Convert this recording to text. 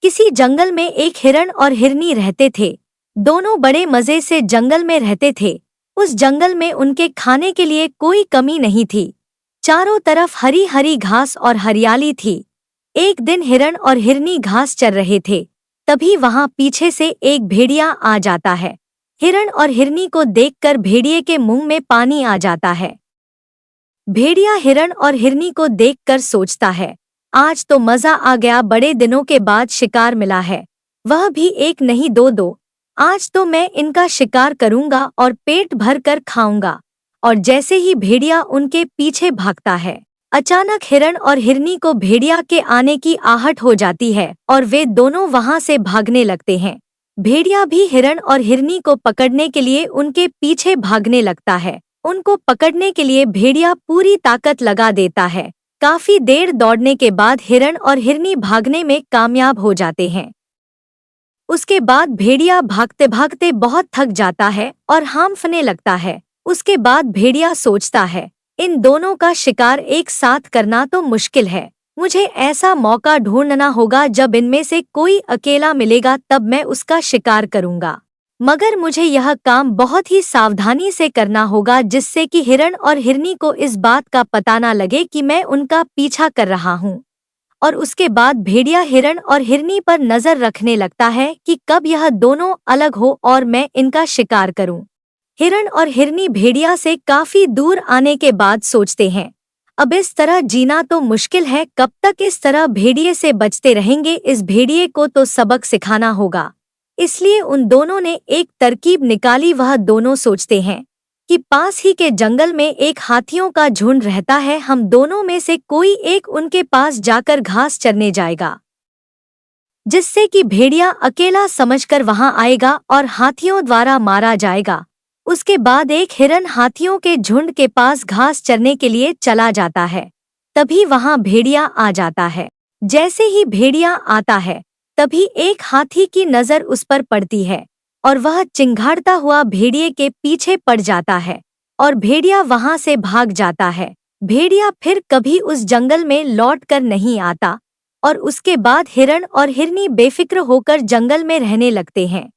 किसी जंगल में एक हिरण और हिरनी रहते थे। दोनों बड़े मजे से जंगल में रहते थे। उस जंगल में उनके खाने के लिए कोई कमी नहीं थी। चारों तरफ हरी हरी घास और हरियाली थी। एक दिन हिरण और हिरनी घास चर रहे थे। तभी वहां पीछे से एक भेड़िया आ जाता है। हिरण और हिरनी को देखकर भेड़िए के मुंह में पानी आ जाता है। भेड़िया हिरण और हिरनी को देखकर सोचता है, आज तो मजा आ गया, बड़े दिनों के बाद शिकार मिला है, वह भी एक नहीं दो। आज तो मैं इनका शिकार करूंगा और पेट भर कर खाऊंगा। और जैसे ही भेड़िया उनके पीछे भागता है, अचानक हिरण और हिरनी को भेड़िया के आने की आहट हो जाती है और वे दोनों वहां से भागने लगते हैं। भेड़िया भी हिरण और हिरनी को पकड़ने के लिए उनके पीछे भागने लगता है। उनको पकड़ने के लिए भेड़िया पूरी ताकत लगा देता है। काफी देर दौड़ने के बाद हिरण और हिरनी भागने में कामयाब हो जाते हैं। उसके बाद भेड़िया भागते भागते बहुत थक जाता है और हांफने लगता है। उसके बाद भेड़िया सोचता है, इन दोनों का शिकार एक साथ करना तो मुश्किल है। मुझे ऐसा मौका ढूंढना होगा जब इनमें से कोई अकेला मिलेगा, तब मैं उसका शिकार करूंगा। मगर मुझे यह काम बहुत ही सावधानी से करना होगा, जिससे कि हिरण और हिरनी को इस बात का पता न लगे कि मैं उनका पीछा कर रहा हूँ। और उसके बाद भेड़िया हिरण और हिरनी पर नजर रखने लगता है कि कब यह दोनों अलग हो और मैं इनका शिकार करूं। हिरण और हिरनी भेड़िया से काफी दूर आने के बाद सोचते हैं, अब इस तरह जीना तो मुश्किल है, कब तक इस तरह भेड़िए से बचते रहेंगे, इस भेड़िए को तो सबक सिखाना होगा। इसलिए उन दोनों ने एक तरकीब निकाली। वह दोनों सोचते हैं कि पास ही के जंगल में एक हाथियों का झुंड रहता है, हम दोनों में से कोई एक उनके पास जाकर घास चरने जाएगा, जिससे कि भेड़िया अकेला समझकर वहां आएगा और हाथियों द्वारा मारा जाएगा। उसके बाद एक हिरन हाथियों के झुंड के पास घास चरने के लिए चला जाता है। तभी वहां भेड़िया आ जाता है। जैसे ही भेड़िया आता है, तभी एक हाथी की नजर उस पर पड़ती है और वह चिंघाड़ता हुआ भेड़िए के पीछे पड़ जाता है और भेड़िया वहां से भाग जाता है। भेड़िया फिर कभी उस जंगल में लौट कर नहीं आता और उसके बाद हिरण और हिरनी बेफिक्र होकर जंगल में रहने लगते हैं।